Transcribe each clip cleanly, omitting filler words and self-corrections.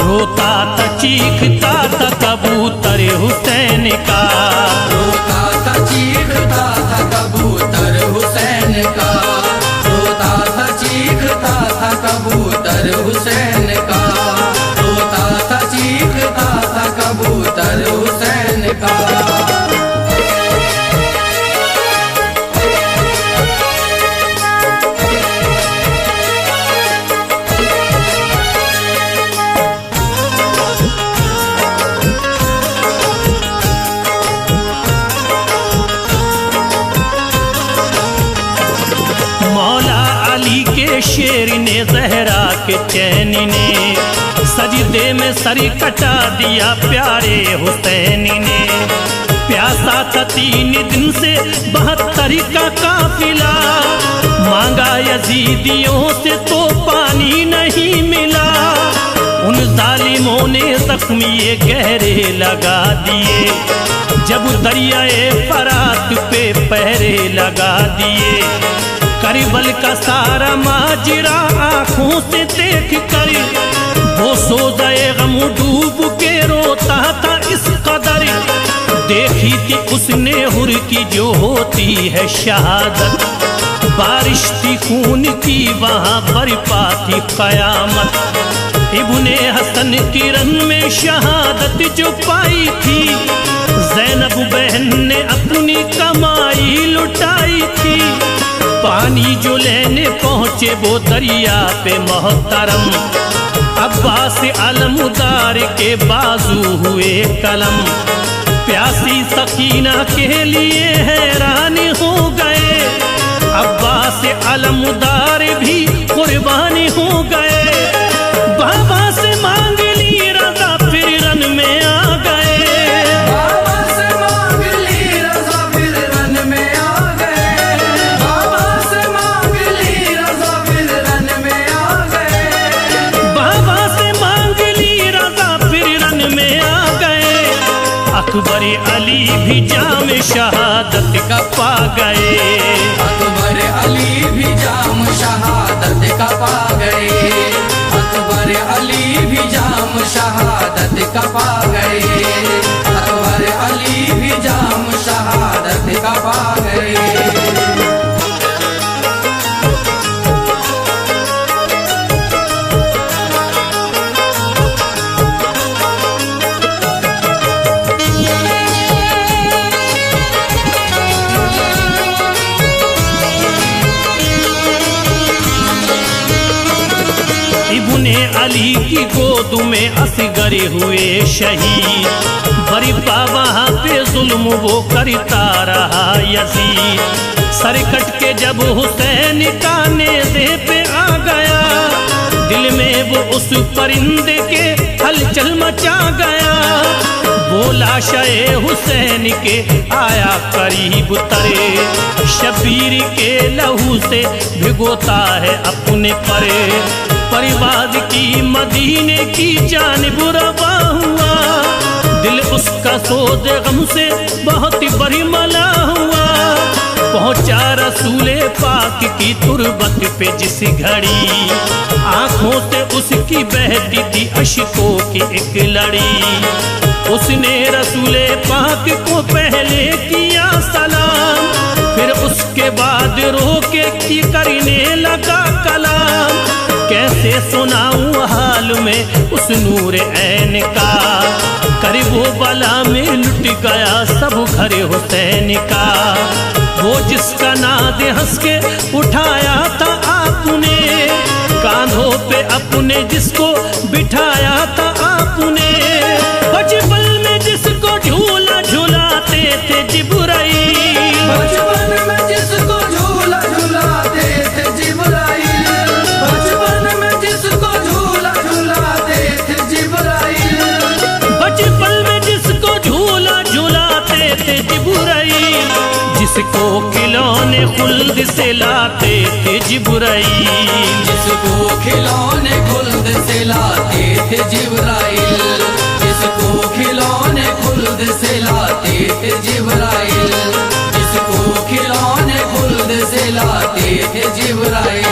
रोता था चीखता था कबूतर हुसैन का, रोता था चीखता था कबूतर हुसैन का, रोता था चीखता था कबूतर हुसैन का, रोता था चीखता था कबूतर हुसैन का। शेर ने जहरा के चैन ने सजदे में सर कटा दिया प्यारे हुसैन ने। प्यासा था 3 दिन से 72 का काफिला, मांगा यजीदियों से तो पानी नहीं मिला। उन जालिमों ने जख्मी ये गहरे लगा दिए, जब दरियाए फरात पे पहरे लगा दिए। करबल का सारा माजरा आंखों से देख कर वो सोज़े गम डूब के रोता था इस कदर। देखी थी उसने हुर की जो होती है शहादत, बारिश थी खून की वहाँ बरपा थी कयामत। इब्ने हसन की रन में शहादत जो पाई थी, ज़ैनब बहन ने अपनी कमाई लुटाई थी। पानी जो लेने पहुँचे वो दरिया पे मोहतरम, अब्बास अलमुदार के बाजू हुए कलम। प्यासी सकीना के लिए हैरान हो गए, अब्बास अलमुदार भी कुर्बानी हो गए। बाबा से मांग ली रज़ा फिर रन में आ गए, बाबा से मांग ली रज़ा फिर रन में आ गए, बाबा से मांग ली रज़ा फिर रन में आ गए, बाबा से मांग ली रज़ा फिर रन में आ गए। अकबर अली भी जाम शहादत का पा गए, अकबर अली भी जाम शहादत का पा गए, अकबर अली भी जाम शहादत का पा गए, अकबर अली भी जाम शहादत का पा गए। इब्ने अली की गोद में असगर हुए शहीद, बरिपा वहाँ पे जुल्म वो करता रहा यजीद। सर कट के जब हुसैन का नेज़े पे आ गया, दिल में वो उस परिंदे के हलचल मचा गया। बोला शे हुसैन के आया करीब तरे, शबीर के लहू से भिगोता है अपने परे। परिवाद की मदीने की जानिब रवा हुआ, दिल उसका सोज़े गम से बहुत बड़ी मला हुआ। पहुंचा रसूले पाक की तुरबत पे जिस घड़ी, आंखों से उसकी बहती थी अश्कों की एक लड़ी। उसने रसूले पाक को पहले किया सलाम, फिर उसके बाद रोके की करने लगा कलाम। कैसे सुनाऊं हाल में उस नूर ऐन का, करीबो बला में लुट गया सब घर हुसैन का। वो जिसका नाद हंस के उठाया था आपने, कांधों पे अपने जिसको बिठाया था आपने। बचपन में जिसको झूला झूलाते थे जिब्राइल, बचपन में जिसको झूला झूलाते थे जिब्राइल, बचपन में जिसको झूला झूलाते थे जिब्राइल, बचपन में जिसको झूला झूलाते थे जिब्राइल। जिसको खिलौने खुल्द से लाते थे जिब्राइल, जिसको खिलौने खुल्द से लाते थे जिब्राइल, जिसको खिलौने खुल्द से लाते थे जिब्राइल, जिसको खिलौने खुल्द से लाते थे जिब्राइल।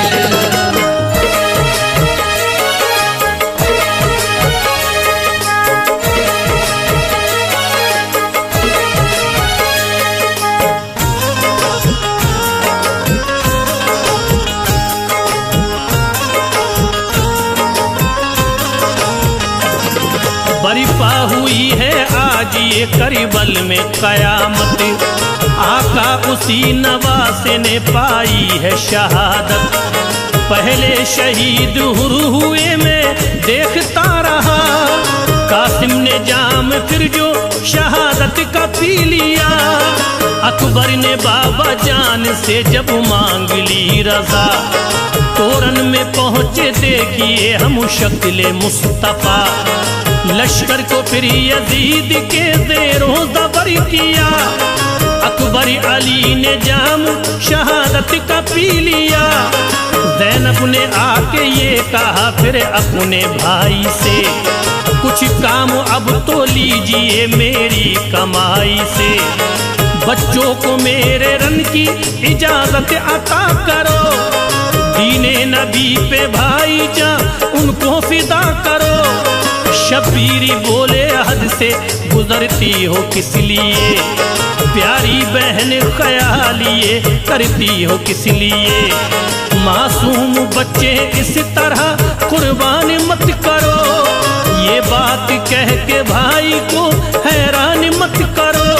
जिए करबल में कयामत। आका उसी नवासे ने पाई है शहादत। पहले शहीद हुए में देखता रहा, कासिम ने जाम फिर जो शहादत का पी लिया। अकबर ने बाबा जान से जब मांग ली रजा, तोरन में पहुंचे देखिए हम शक्ल मुस्तफा। लश्कर को फिर यजीद के ज़ेरों ज़बर किया। अकबर अली ने जाम शहादत का पी लिया। ज़ैनब ने आके ये कहा फिर अपने भाई से, कुछ काम अब तो लीजिए मेरी कमाई से। बच्चों को मेरे रन की इजाजत अता करो, दीने नबी पे भाई जा उनको फिदा करो। शब्बीरी बोले हद से गुजरती हो किस लिए, प्यारी बहन ख्याल ये करती हो किस लिए। मासूम बच्चे इस तरह कुर्बान मत करो, ये बात कह के भाई को हैरान मत करो।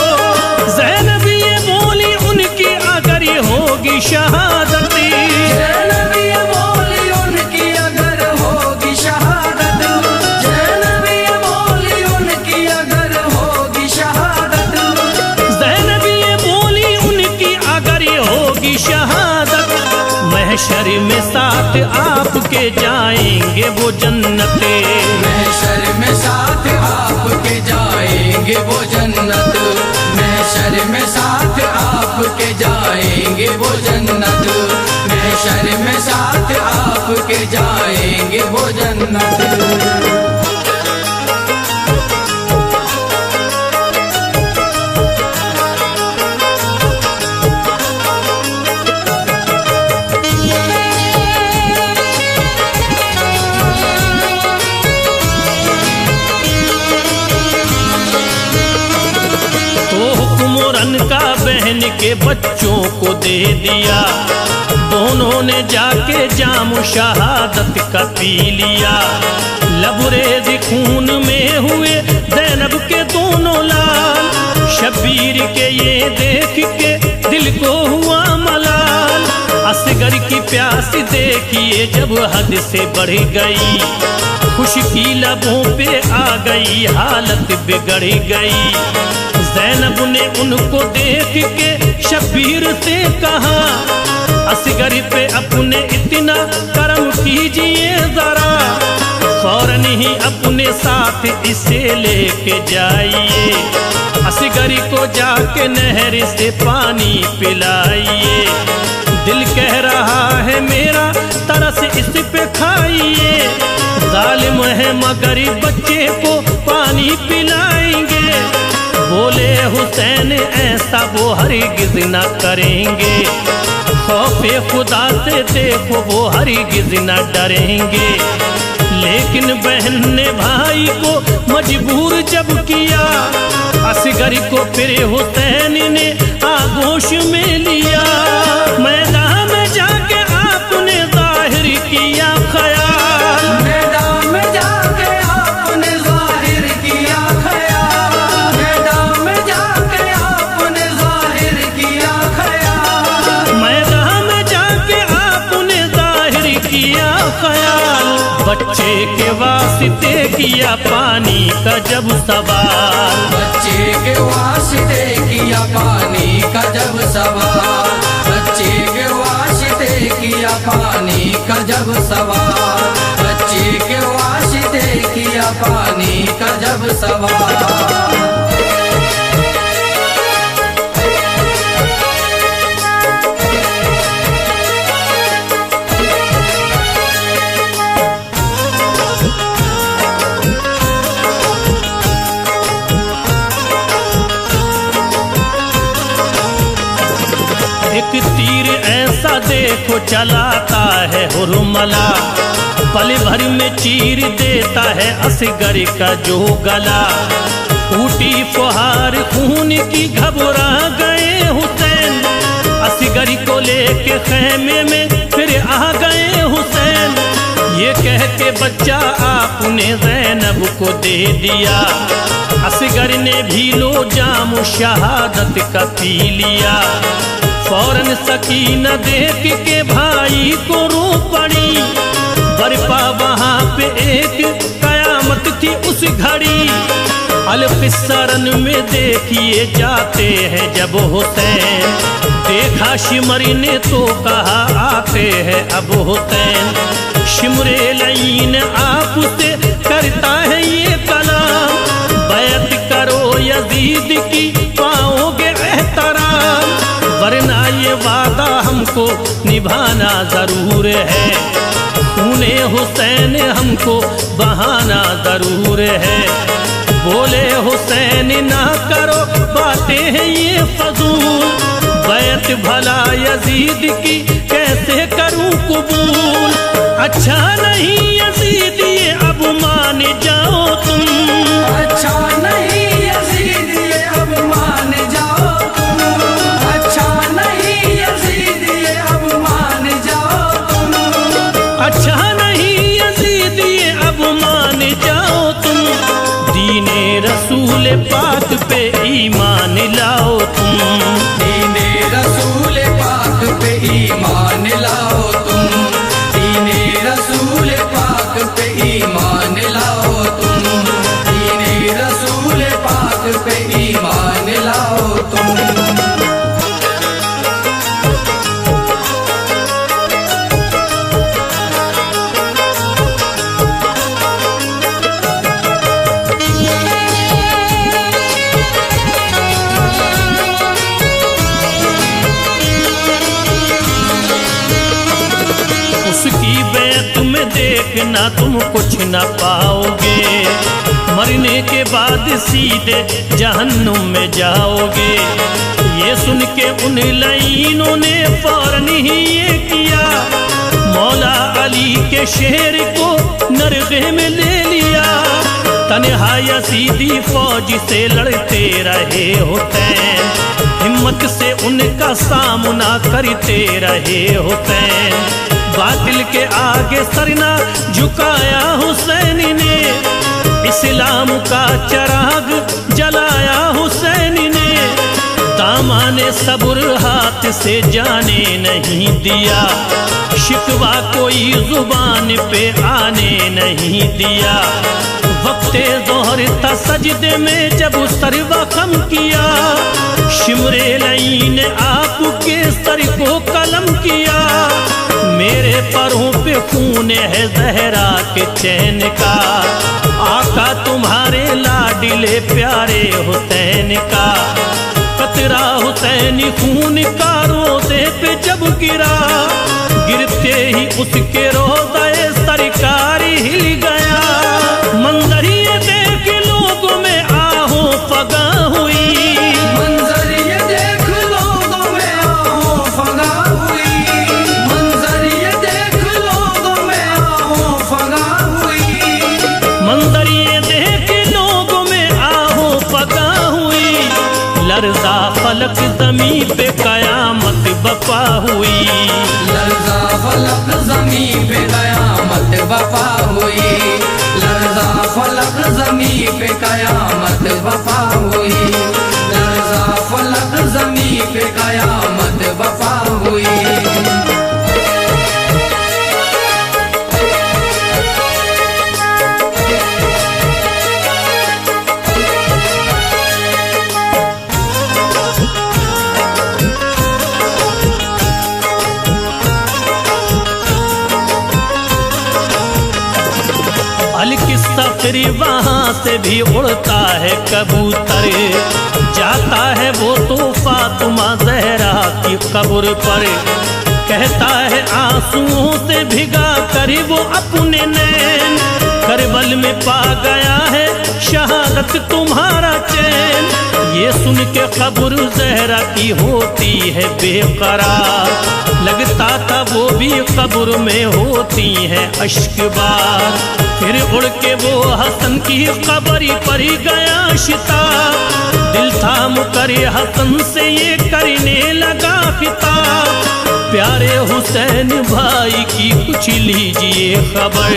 ज़ैनब ये बोली उनकी अगर ये होगी शहादत, ज़ैनब ये बोली उनकी अगर होगी शहादत, ज़ैनब ये बोली उनकी अगर होगी शहादत, ज़ैनब ये बोली उनकी अगर ये होगी शहादत। महशर में साथ आपके जाएंगे वो जन्नते, महशर में साथ आपके जाएंगे वो जन्नत, महशर में साथ आपके जाएंगे वो जन्नत, महशर में साथ आपके जाएंगे वो जन्नत। का बहन के बच्चों को दे दिया, दोनों ने जाके जाम शहादत का पी लिया। लबरेज खून में हुए ज़ैनब के दोनों लाल, शब्बीर के ये देख के दिल को हुआ मलाल। असगर की प्यास देखिए जब हद से बढ़ गई, खुशकी लबों पे आ गई हालत बिगड़ गई। ज़ैनब ने उनको देख के शब्बीर से कहा, असगर पे अपने इतना करम कीजिए जरा, फौरन ही अपने साथ इसे लेके जाइए। असगर को जाके नहर से पानी पिलाइए, दिल कह रहा है मेरा तरस इस पे खाइए। जालिम है मगर बच्चे को पानी पिलाएंगे, बोले हुसैन ऐसा वो हरगिज़ न करेंगे। खौफे खुदा से देखो वो हरगिज़ न डरेंगे। लेकिन बहन ने भाई को मजबूर जब किया, असगर को फिर हुसैन ने आगोश में लिया। मैदान में जाके आपने जाहिर किया ख्याल, मैदान में जाके आपने जाहिर किया ख्याल, मैदान में जाके आपने जाहिर किया ख्याल, मैदान में जाके आपने जाहिर किया ख्याल। बच्चे के वास्ते किया पानी का जब सवाल, बच्चे के वास्ते किया पानी का जब सवाल, बच्चे के वास्ते किया पानी का जब सवाल, बच्चे के वास्ते किया पानी का जब सवाल। एक तीर ऐसा देखो चलाता है हुरमला, पल भर में चीर देता है असगर का जो गला। टूटी फुहार खून की घबरा गए हुसैन, असगर को लेके खैमे में फिर आ गए हुसैन। ये कह के बच्चा आपने ज़ैनब को दे दिया। असगर ने भी लो जाम शहादत का पी लिया। फौरन सकीना देख के भाई को रो पड़ी। बरपा वहाँ पे एक कयामत थी उस घड़ी। अलकिस्सरन में देखिए जाते हैं जब हुसैन। देखा शिमरी ने तो कहा आते हैं अब हुसैन। शिमरे लईन आपसे करता है ये कलाम। बैत करो यजीद की पाओगे एहतराम। वरना ये वादा हमको निभाना जरूर है। खूने हुसैन हमको बहाना जरूर है। बोले हुसैन ना करो बातें हैं ये फजूल। बैत भला यजीद की कैसे करूं कबूल। अच्छा नहीं यजीद ये अब मान जाओ तुम। अच्छा नहीं यजीद ये अब मान जाओ तुम। अच्छा नहीं यजीद ये अब मान जाओ तुम। अच्छा नहीं यजीद ये अब मान जाओ तुम। दीने रसूल पाक पे ईमान लाओ तुम। दीने रसूल पाक पे ईमान लाओ तुम। दीने रसूल पाक पे ईमान लाओ तुम। दीने रसूल पाक पे ईमान लाओ तुम। उसकी बैत में देखना तुम कुछ न पाओगे। मरने के बाद सीधे जहन्नुम में जाओगे। ये सुन के उन लाइनों ने फौरन ही ये किया। मौला अली के शेर को नरगे में ले लिया। तन्हा यजीदी फौज से लड़ते रहे हुसैन। हिम्मत से उनका सामना करते रहे हुसैन। बातिल के आगे सरना झुकाया हुसैन ने। इस्लाम का चिराग जलाया हुसैन ने। दामाने सब्र हाथ से जाने नहीं दिया। शिकवा कोई जुबान पे आने नहीं दिया। वक्ते ज़ोहर था सजदे में जब सर वखम किया। शिमरे लईन आपके सर को कलम किया। मेरे परों पे खून है ज़हरा के चैन का। आका तुम्हारे लाडिले प्यारे हुसैन का। कतरा हुसैनी खून का रोज़े पे जब गिरा। गिरते ही उसके रोज़े सरकार हिल गया। मंजर ये देख लोगों में आहो फगा हुई। मंजर ये देख लोगों में आहो फगा हुई। मंजर ये देख लोगों में आहो फगा हुई। मंजर ये देख लोगों में आहो फगा हुई। लर्जा फलक ज़मीं पे कयामत बपा हुई। लर्जा फलक ज़मीं पे कयामत बपा हुई। लर्जा फलक ज़मीं पे कयामत बपा हुई। लर्जा फलक ज़मीं पे कयामत बपा हुई। अलकिस्सा फिर वहाँ से भी उड़ता है कबूतर। जाता है वो तो फातिमा ज़हरा की कब्र पर। कहता है आंसुओं से भिगा कर वो अपने नैन। करबल में पा गया है शहादत तुम्हारा चैन। ये सुन के कब्र ज़हरा की होती है बेकरार। लगता था वो भी कब्र में होती है अश्कबार। फिर उड़ के वो हसन की कब्र पर गया शिताब। दिल थाम कर हसन से ये करने लगा खिताब। प्यारे हुसैन भाई की कुछ लीजिए खबर,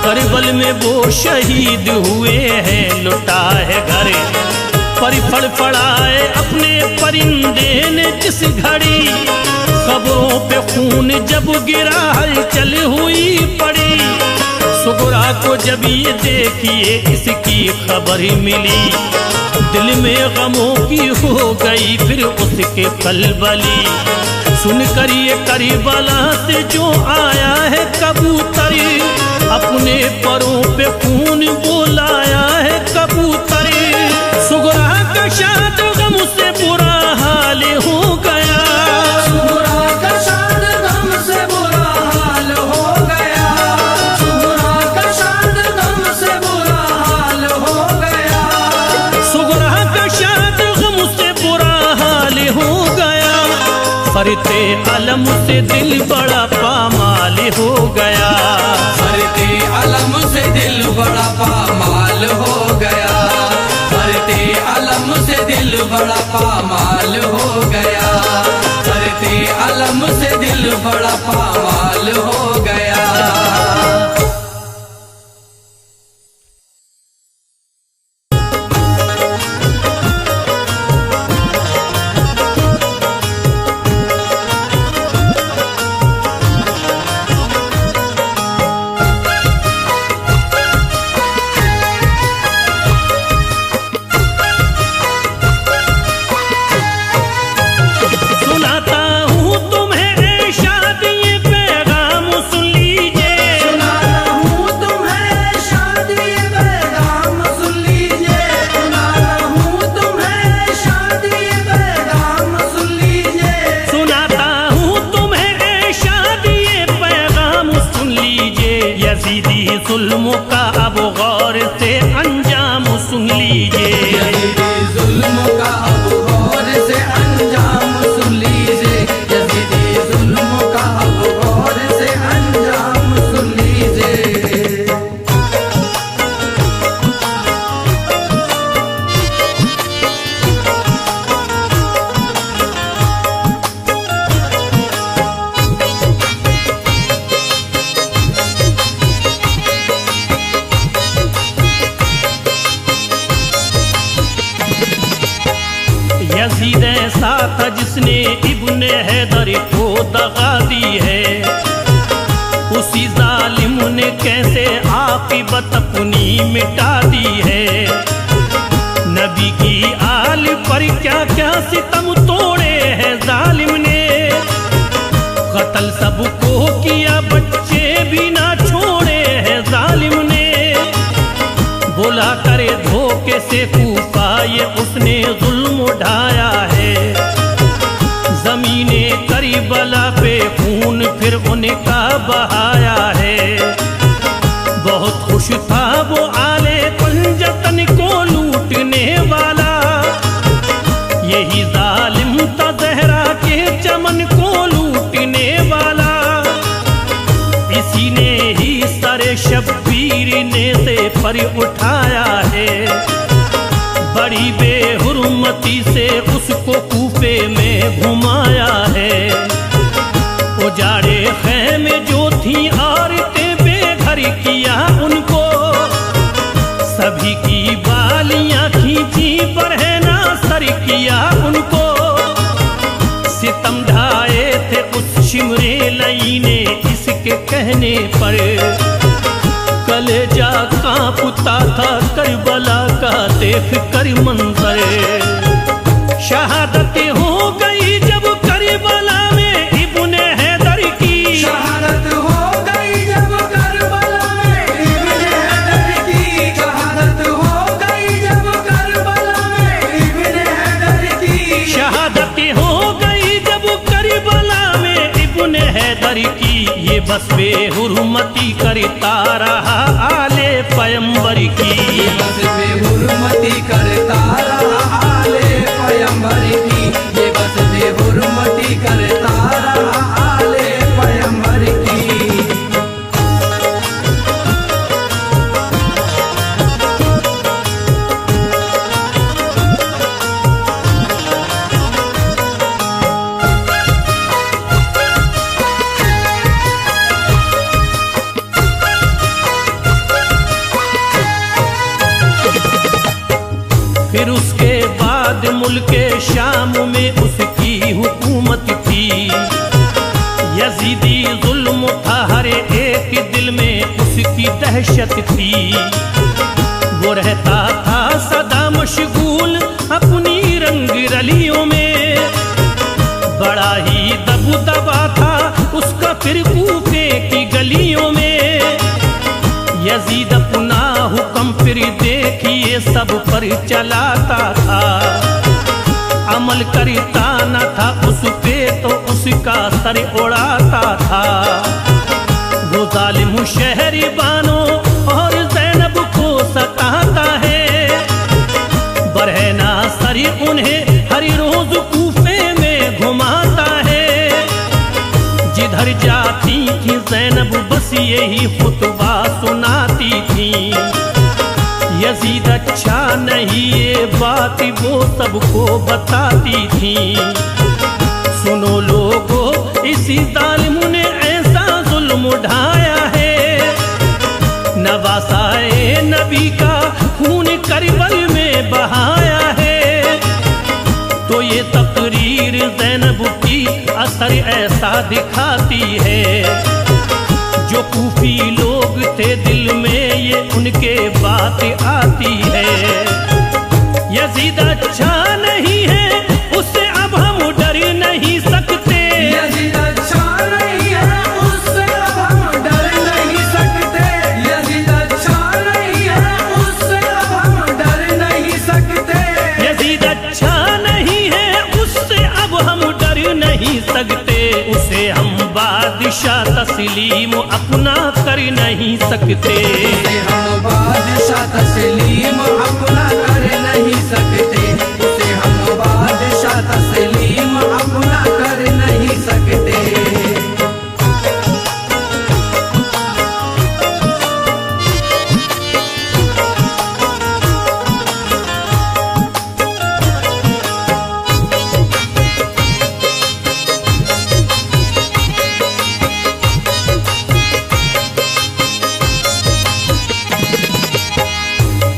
करबल में वो शहीद हुए हैं, लुटा है घर। पर फड़फड़ाए अपने परिंदे ने जिस घड़ी, खबरों पे खून जब गिरा हलचल हुई पड़ी। सुगरा को जब ये देखिए इसकी खबर मिली, दिल में गमों की हो गई फिर उसके कलबली। सुनकर ये करबला से जो आया है कबूतर, अपने परों पे खून बोलाया है कबूतर। सुगरा का शाद गम से बुरा हाल हो गया, सुगरा का शाद गम से बुरा हाल हो गया, सुगरा का शाद गम से बुरा हाल हो गया, सुगरा का शाद गम से बुरा हाल हो गया। फरते अलम से दिल बड़ा पामाल हो गया, फरते अलम से दिल बड़ा पामाल हो गया, फरते अलम से दिल बड़ा पामाल हो गया, फरते अलम से दिल बड़ा पामाल हो गया। जुल्मों का अब गौर से अंजाम सुन लीजिए, जुल्मों का अब गौर से अंजाम सुन लीजिए, यजीदी जुल्मों का अब गौर से अंजाम सुन लीजिए। यजीद ऐसा था जिसने इब्ने हैदर को दगा दी है, उसी जालिम ने कैसे आकिबत अपनी मिटा दी है। नबी की आल पर क्या क्या सितम तोड़े हैं जालिम ने, कत्ल सबको किया बच्चे भी ना छोड़े हैं जालिम ने। बोला करे धोखे से कूफा ये उसने जुल्म उठाया है, जमीने करबला पे खून फिर उनका बहाया है। बहुत खुश था वो आले पंजतन को लूटने वाला, यही जालिम था जहरा के चमन को लूटने वाला। इसी ने ही सरे शब्बीर ने से पर उठाया है, बड़ी बेहुरमती से उसको कूफे में घुमाया है। उजाड़े खैमे जो थी औरतें बेघर किया उनको, सभी की बालियां खींची पर है ना सर किया उनको। सितम ढाए थे उस शिमरे लई ने इसके कहने पर, कलेजा कांपता था करबला का देख कर मंजर। शहादत हो गई जब करबला में इब्ने हैदर की, शहादत हो गई जब करबला में इब्ने हैदर की, शहादत हो गई जब करबला में इब्ने हैदर की, शहादत हो गई जब करबला में इब्ने हैदर की। ये बस बेहुरमती करता रहा आले पैगंबर की, ये बस बेहुरमती करता रहा आले पैगंबर की, ये बस बेहुरमती करता रहा आले पैगंबर की। मुल्क शाम में उसकी हुकूमत थी। यजीदी जुल्म था हर एक दिल में उसकी दहशत थी। वो रहता था सदा मशगूल अपनी रंग रलियों में, बड़ा ही दबदबा था उसका फिर कूफे की गलियों में। यजीद अपना हुक्म फिर देखिए सब पर चलाता था, अमल करता न था उस पे तो उसका सर उड़ाता था। वो जालिम शहरी बानो और ज़ैनब को सताता है, बरहना सरी उन्हें हर रोज कूफे में घुमाता है। जिधर जाती थी ज़ैनब बस यही खुतबा सुनाती थी। यजीद अच्छा नहीं ये बात वो सबको बताती थी। सुनो लोगो इसी जालिम ने ऐसा जुल्म उठाया है, नवासाए नबी का खून करबल में बहाया है। तो ये तकरीर ज़ैनब की असर ऐसा दिखाती है, जो कूफी लोग थे दिल में ये उनके बात आती है। यजीद अच्छा नहीं है उससे अब हम डर नहीं सकते। यजीद अच्छा नहीं है उससे अब हम डर नहीं सकते। यजीद अच्छा नहीं है उससे अब हम डर नहीं सकते। यजीद अच्छा नहीं है उससे अब हम डर नहीं सकते। उसे हम बादशाह तस्लीम अपना कर नहीं सकते। उसे हम बादशाह तस्लीम अपना कर नहीं सकते। उसे हम बादशाह तस्लीम अपना कर नहीं सकते।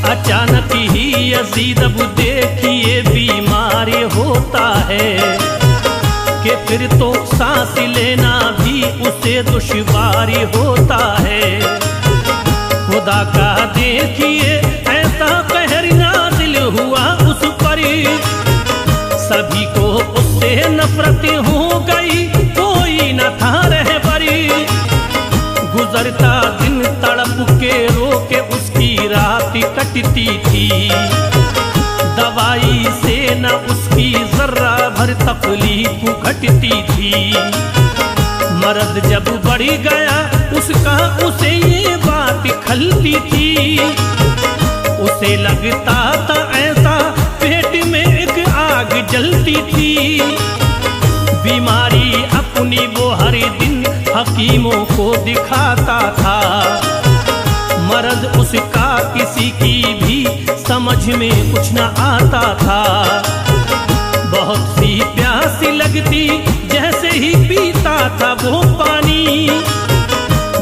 अचानक ही यजीद अब देखिए बीमार होता है, कि फिर तो सांस लेना भी उसे दुश्वार होता है। खुदा का देखिए ऐसा कहर नाज़िल हुआ उस पर, सभी को उससे नफरत हो गई कोई न था रहबरी। गुजरता दिन तड़प के रोके उसकी रात कटती थी, दवाई से न उसकी जर्रा भर तकलीफ घटती थी। मर्द जब बढ़ गया उसका उसे ये बात खलती थी। उसे लगता था ऐसा पेट में एक आग जलती थी। बीमारी अपनी वो हर दिन हकीमों को दिखाता था, मर्द उसका किसी की भी समझ में कुछ न आता था। बहुत सी प्यासी लगती जैसे ही पीता था वो पानी,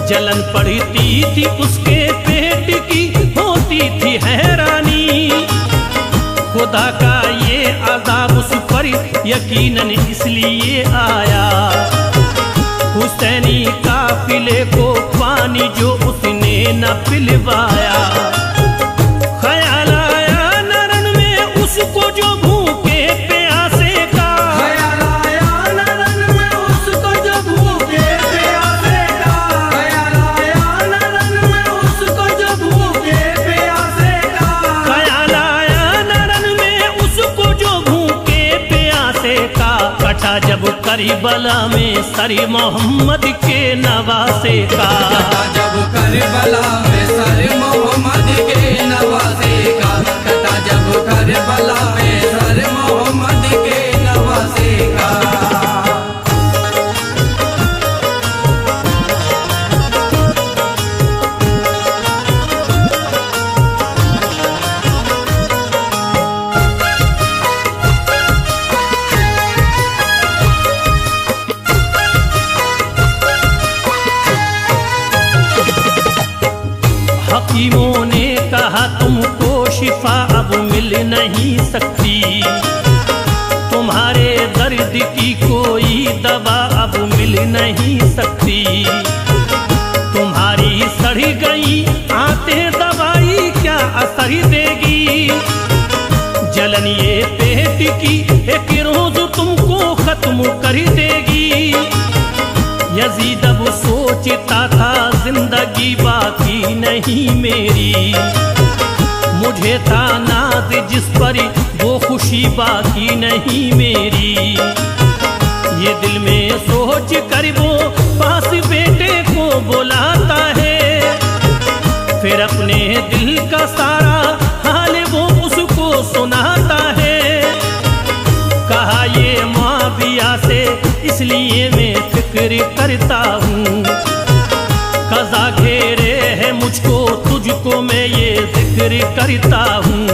जलन पड़ती थी उसके पेट की होती थी हैरानी। खुदा का ये अज़ाब उस पर यकीनन इसलिए आया, हुसैनी काफिले को पानी जो उसने न पिलवाया। ख्याल आया नरन में उसको जो भूखे प्यासे का, ख्याल आया नरन में उसको जो भूखे प्यासे का। ख्याल आया नरन में उसको जो भूखे प्यासे का। ख्याल आया नरन में उसको जो भूखे प्यासे का। कटा जब करबला में सर मोहम्मद के नवासे का। कटा जब करबला में सर मोहम्मद के नवासे का। कटा जब करबला में सर मोहम्मद के नवासे का। हकीमों ने कहा तुमको शिफा अब मिल नहीं सकती, नहीं सकती। तुम्हारी सड़ी गई आते दवाई क्या असर देगी। जलन ये पेट की एक रोज तुमको खत्म कर देगी। यजीद अब सोचता था जिंदगी बाकी नहीं मेरी। मुझे था नाज जिस पर वो खुशी बाकी नहीं मेरी। ये दिल में सोच कर वो पास बेटे को बुलाता है। फिर अपने दिल का सारा हाल वो उसको सुनाता है। कहा ये मुआविया से इसलिए मैं फिक्र करता हूँ। कज़ा घेरे है मुझको तुझको मैं ये जिक्र करता हूँ।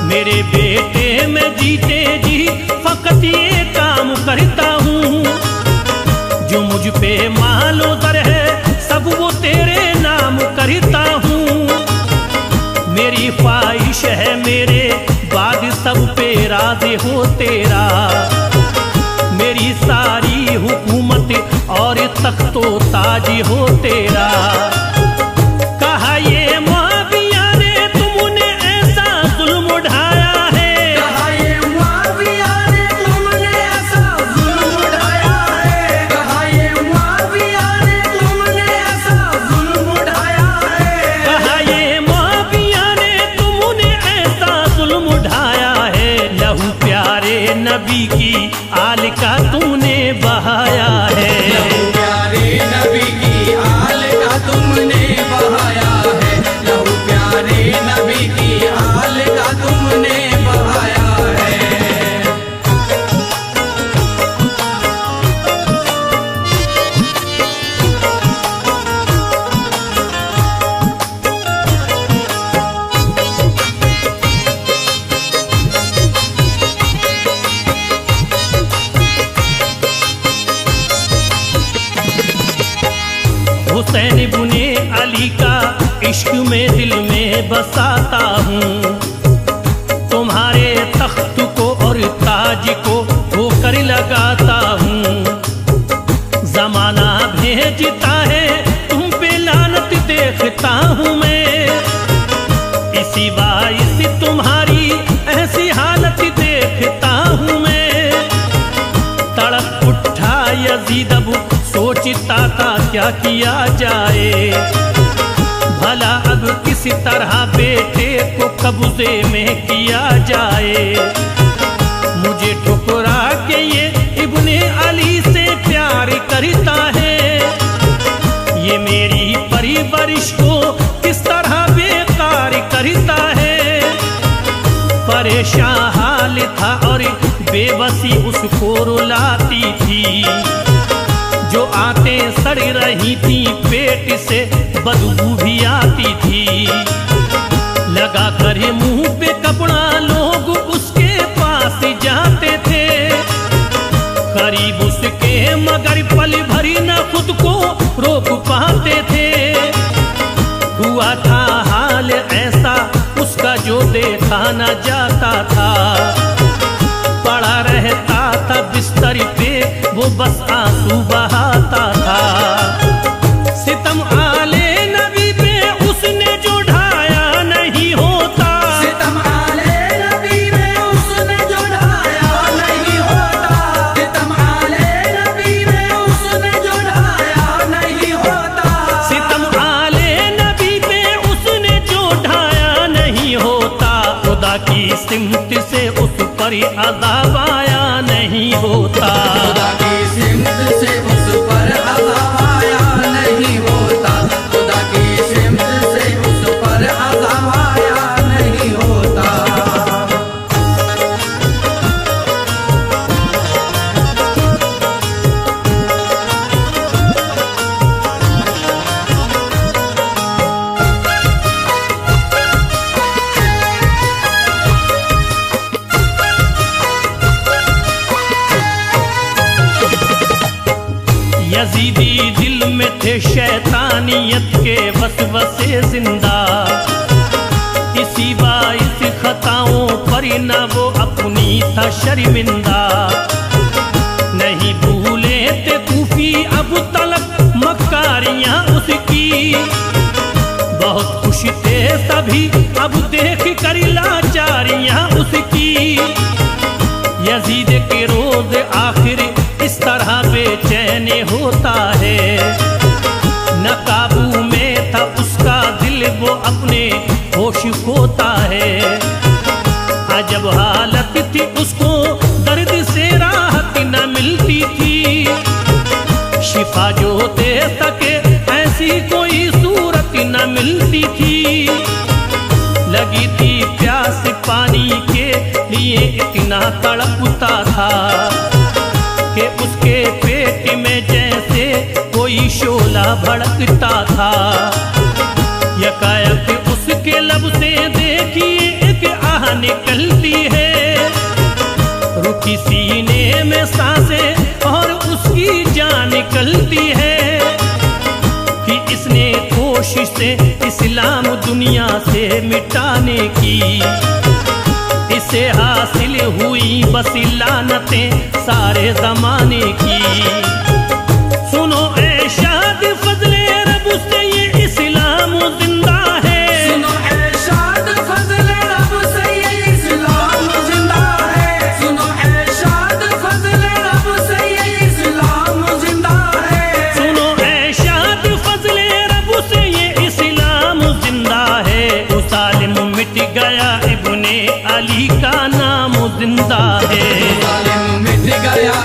मेरे बेटे में जीते जी फकत ये काम करता हूँ। जो मुझ पे मालो दर है सब वो तेरे नाम करता हूँ। मेरी ख्वाहिश है मेरे बाद सब पे राज़ी हो तेरा। मेरी सारी हुकूमत और तख्तो ताज हो तेरा। कहा ये मुआविया ने तुमने ऐसा जुल्म उठाया है। कहा ये मुआविया ने तुमने ऐसा जुल्म उठाया है। कहा ये मुआविया ने तुमने ऐसा जुल्म उठाया है। कहा ये मुआविया ने तुमने ऐसा जुल्म उठाया है। लहू प्यारे नबी की आल का तूने बहाया है। लहू प्यारे नबी की आल का तुमने बहाया है। लहू प्यारे नबी की आल का तुमने बहाया है। हुसैन इब्ने अली का इश्क में दिल में बसाता हूँ। तुम्हारे तख्त को और ताज को होकर लगाता हूँ। जमाना भेजता है तुम पे लानत देखता हूँ मैं। इसी बाइस तुम्हारी ऐसी हालत देखता हूँ मैं। तड़प उठा यजीद अब सोचता था क्या किया जाए। भला अब किस तरह बेटे को कब्जे में किया जाए। मुझे ठुकरा के ये इब्ने अली से प्यार करता है। ये मेरी परवरिश को किस तरह बेकार करता है। परेशान हाल था और बेबसी उसको रुलाती थी। जो आते सड़ रही थी पेट से बदबू भी आती थी। लगा कर मुंह पे कपड़ा लोग उसके पास जाते थे। करीब उसके मगर पल भरी न खुद को रोक पाते थे। हुआ था हाल ऐसा उसका जो देखा न जाता था। पड़ा रहता था बिस्तर पे वो बस आंसू बहाता था। सितम आले नबी पे उसने जो ढाया नहीं होता। सितम आले नबी में उसने जो ढाया नहीं होता। सितम आले नबी में उसने जो ढाया नहीं होता। सितम आले नबी पे उसने जो ढाया नहीं होता। खुदा की सिमत से उस पर अज़ाब आया नहीं होता। खुदा की सिमत से उस पर अज़ाब आया नहीं होता। खुदा की सिमत से उस पर अज़ाब आया नहीं होता। यजीदी दिल में थे शैतानियत के वसवसे जिंदा। इसी बाइस खताओं पर न वो अपनी था शर्मिंदा। नहीं भूले थे चारियां उसकी। बहुत खुश थे सभी अब देख कर लाचारियां उसकी। यजीद के रोज आखिर इस तरह बेचैन होता है। न काबू में था उसका दिल वो अपने होश खोता है। अजब हालत थी उसको दर्द से राहत न मिलती थी। शिफा जो दे सके ऐसी कोई सूरत न मिलती थी। लगी थी प्यास पानी के लिए इतना तड़पता था कि उसके पेट में जैसे कोई शोला भड़कता था। यकायक उसके लब से देखिए एक आह निकलती है। रुकी सीने में सांसें और उसकी जान निकलती है कि इसने कोशिश से इस्लाम दुनिया से मिटाने की। इसे हासिल हुई बस लानतें सारे जमाने की। सुनो ऐ शाद फजले रब से ये इस्लाम जिंदा है। सुनो ऐ शाद फजले रब से ये इस्लाम जिंदा है। सुनो ऐ शाद फजले रब से ये इस्लाम जिंदा है। सुनो ऐ शाद फजले रब से ये इस्लाम जिंदा है। वो सालिम मिट गया इब्ने अली का नाम जिंदा है। जालिम मिट गया